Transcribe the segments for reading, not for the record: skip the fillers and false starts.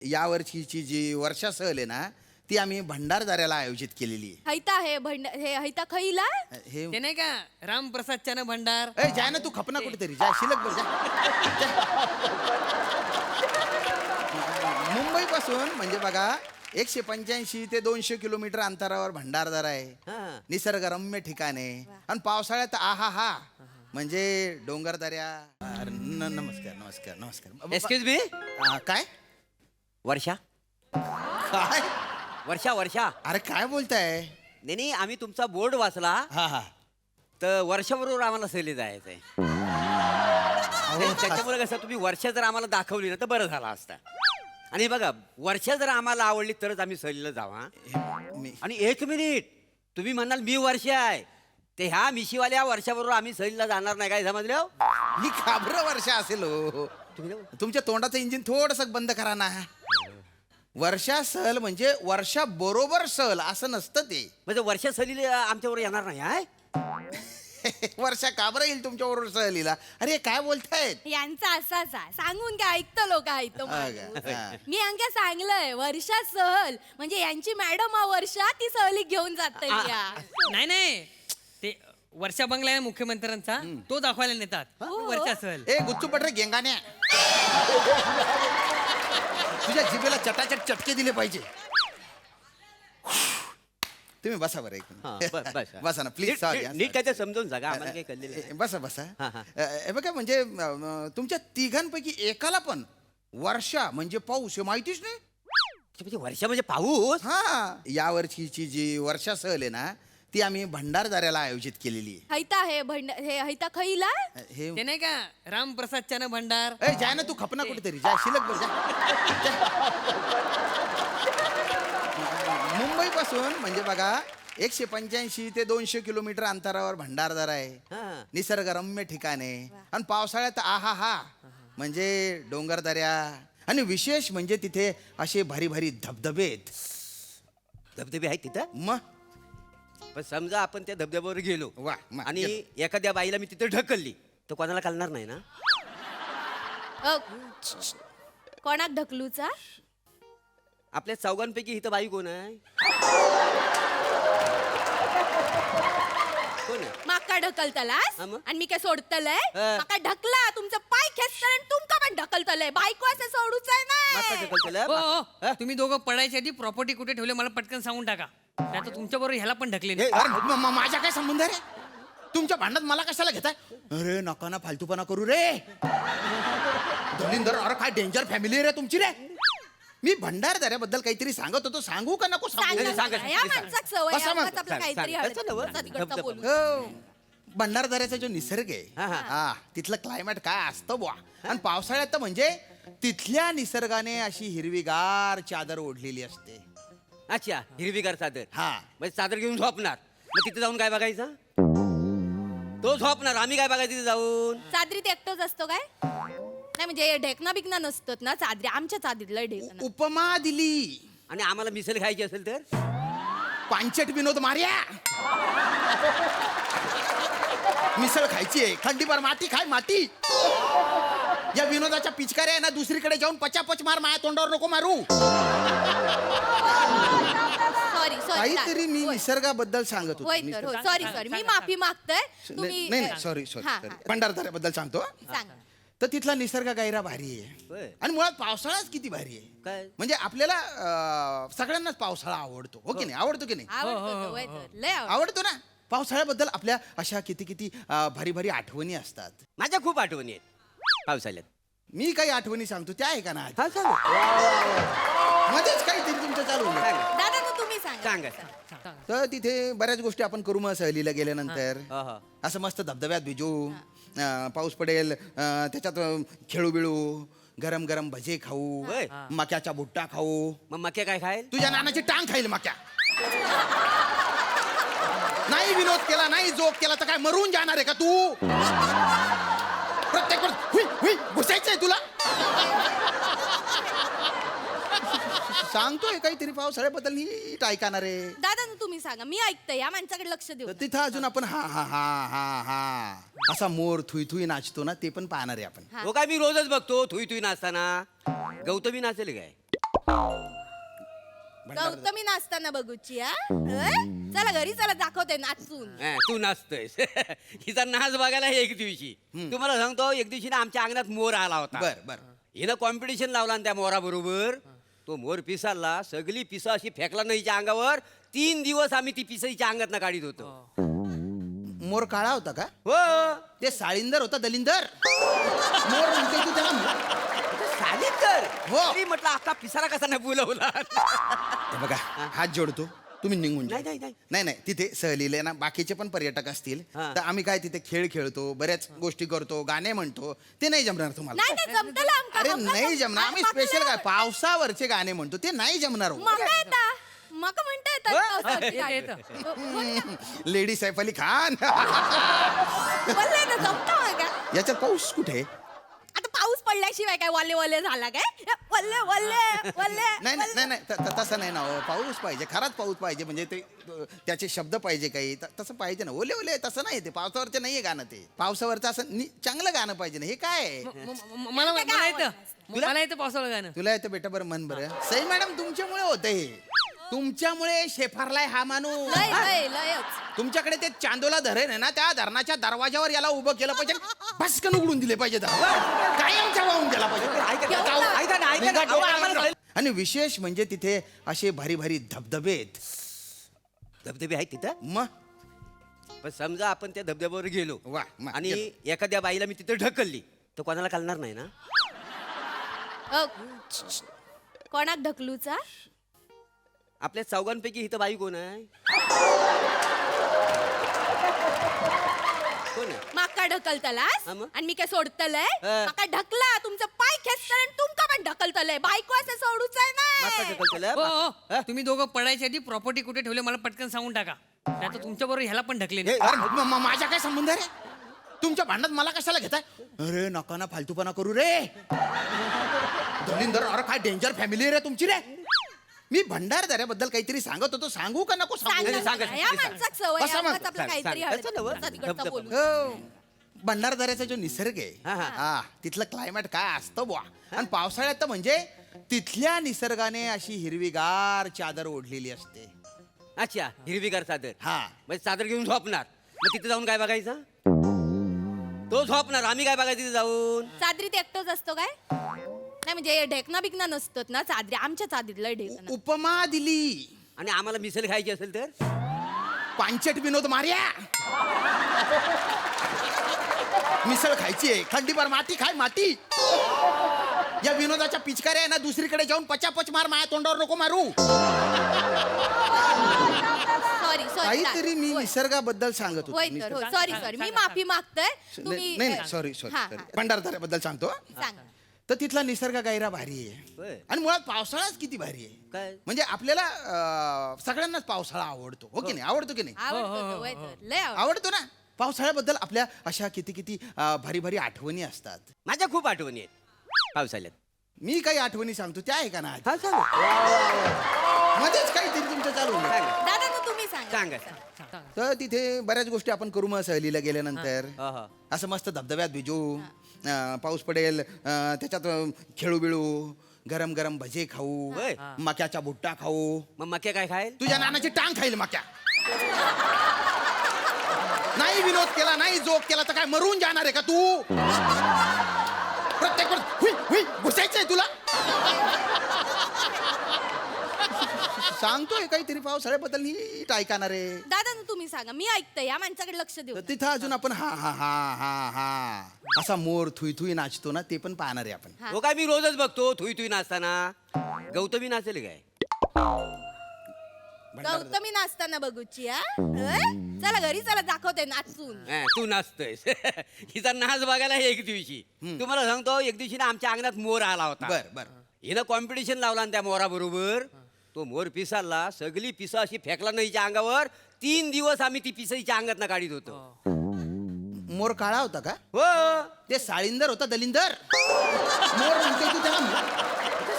यावर्षीची जी वर्षा सहल आहे ना ती आम्ही भंडारदऱ्याला आयोजित केलेली हैता हे हे हैता खैला आहे हे ते नाही का रामप्रसादच्या भंडार. ए जाय ना तू खपना कुठेतरी जा शिलक बघ जा मुंबई पासून म्हणजे बघा 185 ते 200 किलोमीटर अंतरावर भंडारदरा आहे. निसर्गरम्य ठिकाण आहे आणि पावसाळ्यात आहा हा म्हणजे डोंगरदऱ्या. नमस्कार नमस्कार नमस्कार. Excuse me. काय वर्षा काय वर्षा वर्षा अरे काय बोलताय. नाही नाही, आम्ही तुमचा बोर्ड वाचला हा हा तर वर्षाबरोबर आम्हाला सहली जायचंय. त्याच्यामुळे कसं तुम्ही वर्षा जर आम्हाला दाखवली ना तर बरं झालं असतं. आणि बघा वर्षा जर आम्हाला आवडली तरच आम्ही सहलीला जाऊ. मी आणि एक मिनिट, तुम्ही म्हणाल मी वर्षा आहे ते ह्या मिशीवाल्या वर्षाबरोबर आम्ही सहलीला जाणार नाही, काय समजलं? मी खाबर वर्षा असेल हो. तुमच्या तोंडाचं इंजिन थोडस बंद करा ना. वर्षा सहल म्हणजे वर्षा बरोबर सहल असं नसतं ते. म्हणजे वर्षा सहलीला आमच्याबरोबर येणार नाही आहे. वर्षा का बरं येईल तुमच्या बरोबर सहलीला. अरे काय बोलतायत. यांचा असाच आहे. सांगून काय ऐकतं लोक ऐकतो हा का? हा. मी यांका सांगलंय वर्षा सहल म्हणजे यांची मॅडम वर्षा ती सहली घेऊन जात नाही नाही, ते वर्षा बंगला आहे मुख्यमंत्र्यांचा, तो दाखवायला नेतात. वर्षा सहल. ए गुच्चू पटरे गेंगाण्या तुझ्या जिभेला चटाचट चटके दिले पाहिजे. तुम्ही बसा बरं एक मिनिट. बसा ना प्लीज. सॉरी नीट काय ते समजून सांगा, आम्हाला काही कळलेलं नाही. बसा बसा. हा, हा. हे बघा म्हणजे तुमच्या तिघांपैकी एकाला पण वर्षा म्हणजे पाऊस हे माहितीच नाही. म्हणजे वर्षा म्हणजे पाऊस. हा यावर्षीची जी वर्षा सहल आहे ना ती आम्ही भंडारदऱ्याला आयोजित केलेली हैता हे हे हैता खैला आहे. हे ते नाही का रामप्रसादच्या भंडार. ए जाय ना तू खपना कुठेतरी जा शिलक बघ जा मुंबई पासून म्हणजे बघा 185 ते 200 किलोमीटर अंतरावर भंडारदरा आहे. निसर्गरम्य ठिकाण आहे आणि पावसाळ्यात आहा हा म्हणजे डोंगरदऱ्या आणि विशेष म्हणजे तिथे असे भारी भारी धबधबे आहेत. धबधबे आहेत तिथं. मग पण समजा आपण त्या धबधब्यावर गेलो वा, मग आणि गेलो. एखाद्या बाईला मी तिथे ढकलली तर कोणाला कळणार नाही ना. कोणाक ढकलूचा आपल्या चौघांपैकी इथं बाई कोण आहे? कोण आहे? माका ढकलतलास हा मग? आणि मी काय सोडतलय. हा. माका ढकला तुमचं पाय खेचतलय आणि तुमका पण ढकलतलय. बायको असं सोडूच आहे माका ना. ढकलतेलं? हो, हो. हा? तुम्ही दोघं पडायच्या आधी प्रॉपर्टी कुठे ठेवले मला पटकन सांगून टाका. नाही तर तुमच्या बरोबर ह्याला पण ढकले. अरे माझा काय संबंध आहे रे. तुमच्या भांडणात मला कशाला घेताय. अरे नका ना फालतूपणा करू रे. दलिंदर अरे काय डेंजर फॅमिली रे तुमची रे. मी भंडारदऱ्याबद्दल काहीतरी सांगत होतो, सांगू का नको सांगू. सांगा, सांगा, सांगा. या सांगा. माणसाक सवय बसा मग. आहे. आपलं काहीतरी सांगा. हळद. कसं नवं? बसा तिकडचा धबधबा. बोलू. हो भंडारदऱ्याचा जो निसर्ग आहे हा, हा. हा तिथलं क्लायमेट काय असतं बुवा. आणि पावसाळ्यात तर म्हणजे तिथल्या निसर्गाने अशी हिरवीगार चादर ओढलेली असते. अच्छा, हिरवीगार चादर. हा म्हणजे चादर घेऊन झोपणार. मग तिथे जाऊन काय बघायचं? तो झोपणार, आम्ही काय बघायचं तिथे जाऊन? चादरीत एकटोच असतो काय नाही म्हणजे ढेकणा बिकना नसतात ना चादरी. आमच्या चादरीतलं ढेकणा. उपमा दिली. आणि आम्हाला मिसल खायची असेल तर? पांचट विनोद मार्या मिसळ खायची आहे थंडीभर माती खाय माती. या विनोदाच्या पिचकाऱ्या आहे ना दुसरीकडे जाऊन पचापच मार. माझ्या तोंडावर नको मारू. सॉरी सॉरी काहीतरी मी निसर्गाबद्दल सांगत होतो. होय तर हो सॉरी सॉरी मी माफी मागतोय. तुम्ही नाही नाही सॉरी सॉरी हा, सॉरी हा. भंडारदऱ्याबद्दल सांगतो. सांगा. तर तिथला निसर्ग गायरा भारी होय. आहे आणि मुळात पावसाळाच किती भारी आहे. काय? म्हणजे आपल्याला सगळ्यांनाच पावसाळा आवडतो हो की नाही. आवडतो की नाही. आवडतो तो, होय तर. लय आवडतो. आवडतो ना. पावसाळ्याबद्दल आपल्या अशा किती किती भारी भारी आठवणी असतात. माझ्या खूप आठवणी आहेत पावसाळ्यात. मी काही आठवणी सांगतो त्या आहे का ना. हा सांगा. मध्येच काहीतरी तुमचं चालू होईल. सांगा. दादा मग तुम्ही सांगा. सांगा. तर तिथे बऱ्याच गोष्टी आपण करू मग सहलीला गेल्यानंतर. हा, हा. असं मस्त धबधब्यात भिजू. पाऊस पडेल त्याच्यात खेळू बिळू. गरम गरम भजे खाऊ. होय. मक्याचा भुट्टा खाऊ. मग मक्या काय खाईल? तुझ्या नानाची टांग खाईल मक्या. नाही विनोद केला नाही जोक केला तर काय मरून जाणार आहे का तू. प्रत्येक वेळेस घुसायचंय तुला. सांगतोय काहीतरी पावसाळ्याबद्दल नीट ऐकणार आहे. दादा तुम्ही सांगा. मी ऐकते या माणसाकडे लक्ष देऊ. तर तिथं अजून आपण हा हा हा हा हा असा मोर थुई थुई नाचतो ना ते पण पाहणार आहे आपण. हा. हो काय, मी रोजच बघतो थुई थुई नाचताना. गौतमी नाचेल काय? गौतमी नाचताना बघूची हा होय? चला घरी चला दाखवते नाचून तू नाचतोयस हिचा नाच बघायला एक दिवशी तुम्हाला सांगतो एक दिवशी ना आमच्या अंगणात मोर आला होता. बर बर हिनं कॉम्पिटिशन लावला ना त्या मोराबरोबर. तो मोर पिसाला सगळी पिसा अशी फेकला ना हिच्या अंगावर. 3 दिवस आम्ही ती पिसा हिच्या अंगात काढीत होतो. मोर काळा होता का? हो ते साळींदर होता दलिंदर. मोर म्हणते तू त्याला. चालेल तर हो. तरी म्हटलं अख्खा पिसारा कसा नाही बोलवला. हे बघा हात जोडतो तुम्ही निघून जा. नाही, नाही. नाही नाही तिथे सहलीले ना बाकीचे पण पर्यटक असतील हा. तर आम्ही काय तिथे खेळ खेळतो बऱ्याच गोष्टी करतो गाणे म्हणतो ते नाही जमणार तुम्हाला. नाही नाही जमतलं आमका अरे आमका नाही जम- जमणार आम्ही आमका स्पेशल काय जमणार. पावसावरचे गाणे म्हणतो ते नाही जमणार हो. मका येता मका म्हणता येतात पावसाची येतं, गाणी. येतं. हो, बोल ना. लेडी सैफ अली खान बोललंय ना जमता मग का? याच्यात पाऊस कुठे? आता पाऊस पडल्याशिवाय काय वल्ले वल्ले झाला काय वल्ले वल्ले वल्ले नाही नाही नाही नाही तसं नाही ना हो. पाऊस पाहिजे खराच पाऊस पाहिजे म्हणजे ते त्याचे शब्द पाहिजे काही तसं पाहिजे ना. ओले ओले तसं नाही ते पावसावरचं नाहीये गाणं ते. पावसावरचं असं चांगलं गाणं पाहिजे ना. हे काय आहे? मला मला येतं मला येतं पावसाळ्यात गाणं. तुला येतं बेटा बरं मन बरं. सई मॅडम तुमच्यामुळे होतं हे. तुमच्यामुळे शेफारलाय हा माणूस. लय लय लयच तुमच्याकडे ते चांदोला धरण आहे ना त्या धरणाच्या दरवाजावर याला उभं केलं पाहिजे. भस्कन उघडून दिले पाहिजे कायमच्या वाहून गेला पाहिजे. ऐका ना, ऐका ना. अहो, आम्हाला कळलं. आणि विशेष म्हणजे तिथे असे भारी भारी धबधबे आहेत. धबधबे आहेत तिथं. मग पण समजा आपण त्या धबधब्यावर गेलो वा, मग आणि गेलो. एखाद्या बाईला मी तिथे ढकलली तर कोणाला कळणार नाही ना. अ, कोणाक ढकलूचा आपल्या चौघांपैकी इथं बाई कोण आहे? कोण आहे? माका ढकलतलास हा मग? आणि मी काय सोडतलय हा. माका ढकला तुमचं पाय खेचतल आणि तुमका पण ढकलतलय बायको असं सोडूच आहे माका ना ढकलतेलं? हो हो हा? तुम्ही दोघं पडायच्या आधी प्रॉपर्टी कुठे ठेवले मला पटकन सांगून टाका. नाही तर तुमच्या बरोबर ह्याला पण ढकले हे, अरे, माझा काय संबंध रे? तुमच्या भांडणात मला कशाला घेताय? अरे नका ना फालतूपणा करू रे. दलिंदर अरे काय डेंजर फॅमिली रे तुमची रे. मी भंडारदऱ्याबद्दल काहीतरी सांगत होतो सांगू का नको सांगू? सांगा, सांगा, सांगा. या माणसाक सवय बसा मग. उगाच आपलं काहीतरी सांग, हळद- सांग. तुमचा तिकडचा धबधबा. बोलू. हो. भंडारदऱ्याचा जो निसर्ग आहे हा, हा. हा तिथलं क्लायमेट काय असतं बुवा. आणि पावसाळ्यात तर म्हणजे तिथल्या निसर्गाने अशी हिरवीगार चादर ओढलेली असते. अच्छा हिरवीगार चादर. हा म्हणजे चादर घेऊन झोपणार. मग तिथे जाऊन काय बघायचं? तो झोपणार आम्ही काय बघायचं तिथे जाऊन? चादरीत एकटोच असतो काय नाही म्हणजे ढेकना बिकना नसतात ना चादरी आमच्या चादरीतलं ढेकना उपमा दिली. आणि आम्हाला मिसल खायची असेल तर पांचट विनोद मार्या मिसळ खायची आहे थंडीभर माती खाय माती. या विनोदाच्या पिचकाऱ्या आहे ना दुसरीकडे जाऊन पचापच मार माया तोंडावर नको मारू. सॉरी सॉरी काहीतरी मी निसर्गाबद्दल सांगत होतो. होय तर हो सॉरी सॉरी मी माफी मागतोय नाही नाही सॉरी सॉरी हा, सॉरी हा. भंडारदऱ्याबद्दल सांगतो. सांगा तर तिथला निसर्ग गायरा भारी होय. आहे आणि मुळात पावसाळाच किती भारी आहे. काय? म्हणजे आपल्याला सगळ्यांनाच पावसाळा आवडतो हो की नाही? आवडतो की नाही? आवडतो तो, होय तर. लय आवडतो. आवडतो ना. पावसाळ्याबद्दल आपल्या अशा किती किती भारी भारी आठवणी असतात. माझ्या खूप आठवणी आहेत पावसाळ्यात. मी काही आठवणी सांगतो त्या आहे का ना हा सांगा मध्येच काहीतरी तुमचं चालू होईल. सांगा. दादा ना तुम्ही सांगा सांगा. तर तिथे बऱ्याच गोष्टी आपण करू मग सहलीला गेल्यानंतर हा, हा. असं मस्त धबधब्यात भिजू पाऊस पडेल त्याच्यात खेळू बिळू गरम गरम भजे खाऊ होय. मक्याचा भुट्टा खाऊ. मग मक्या काय खायल? तुझ्या नानाची टांग खाईल मक्या. नाही विनोद केला नाही जोक केला तर काय मरून जाणार आहे का तू? प्रत्येक वेळेस हुई हुई घुसायचंय तुला. सांगतोय काहीतरी पावसाळ्याबद्दल नीट ऐकणार आहे. दादा ना तुम्ही सांगा मी ऐकते या माणसाकडे लक्ष देऊ तर तिथं अजून आपण हा हा हा हा हा असा मोर थुई थुई नाचतो ना ते पण पाहणार आहे आपण. हा. हो काय मी रोजच बघतो थुई थुई नाचताना. गौतमी नाचेल काय? गौतमी नाचताना बघूची हा होय? चला घरी चला दाखवते नाचून तू नाचतोयस हिचा नाच बघायला एक दिवशी तुम्हाला सांगतो एक दिवशी ना आमच्या अंगणात मोर आला होता. बर बर हिनं कॉम्पिटिशन लावला ना त्या मोराबरोबर. तो मोर पिसाला सगळी पिसा अशी फेकला ना हिच्या अंगावर. 3 दिवस आम्ही ती पिसा हिच्या अंगात काढीत होतो. मोर काळा होता का? हो ते साळींदर होता दलिंदर. मोर म्हणते तू त्याला.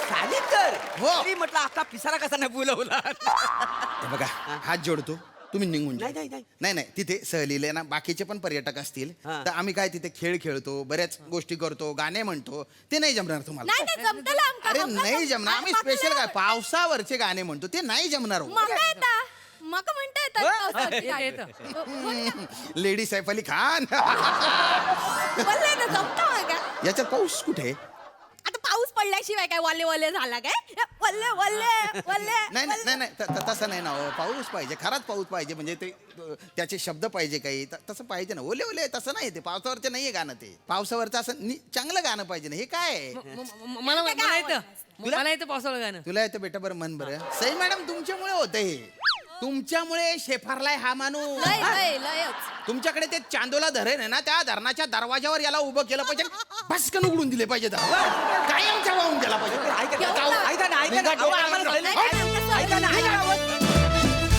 चालेल तर हो. तरी म्हटलं अख्खा पिसारा कसा नाही बोलवला. हे बघा हात जोडतो तुम्ही निघून जा. नाही, नाही, नाही. नाही नाही तिथे सहलीले ना बाकीचे पण पर्यटक असतील हा. तर आम्ही काय तिथे खेळ खेळतो बऱ्याच गोष्टी करतो गाणे म्हणतो ते नाही जमणार तुम्हाला नाही नाही जमतलं आमका अरे आमका नाही जम- जमणार आम्ही माका स्पेशल लय काय आवडतं. पावसावरचे गाणे म्हणतो ते नाही जमणार हो. माका येता माका म्हणता येतात पावसावरची गाणी. येतं. हो, लेडी सैफ अली खान बोललंय ना जमतं माका. याच्यात पाऊस कुठे आता पाऊस पडल्याशिवाय काय वल्ले वल्ले झाला काय वल्ले वल्ले वल्ले नाही नाही नाही नाही तसं नाही ना हो पाऊस पाहिजे खराच पाऊस पाहिजे म्हणजे ते त्याचे शब्द पाहिजे काही तसं पाहिजे ना ओले ओले तसं नाही ते पावसावरचं नाहीये गाणं ते पावसावरचं असं चांगलं गाणं पाहिजे ना हे काय आहे? मला मला येतं मला येतं पावसाळा गाणं. तुला येतं बेटा बरं मन बरं सई मॅडम तुमच्यामुळे होतं हे तुमच्यामुळे शेफारलाय हा माणूस लय लय लयच तुमच्याकडे ते चांदोला धरण आहे ना त्या धरणाच्या दरवाजावर याला उभं केलं पाहिजे भस्कन उघडून दिले पाहिजे कायमच्या वाहून गेला पाहिजे ऐका ना ऐका ना अहो, आम्हाला कळलं नाही. ऐका ना ऐका ना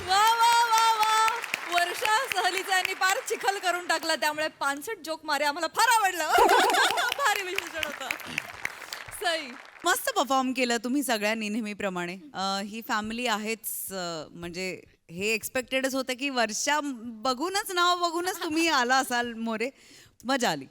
वा वा वा वा वर्षा सहलीचा यांनी फार चिखल करून टाकला त्यामुळे 65 जोक मारे आम्हाला फार आवडलं भारी विशेषण होतं सई मस्त परफॉर्म केलं तुम्ही सगळ्यांनी नेहमीप्रमाणे ही फॅमिली आहेच म्हणजे हे एक्सपेक्टेडच होतं की वर्षा बघूनच नाव बघूनच तुम्ही आला असाल मोरे मजा आली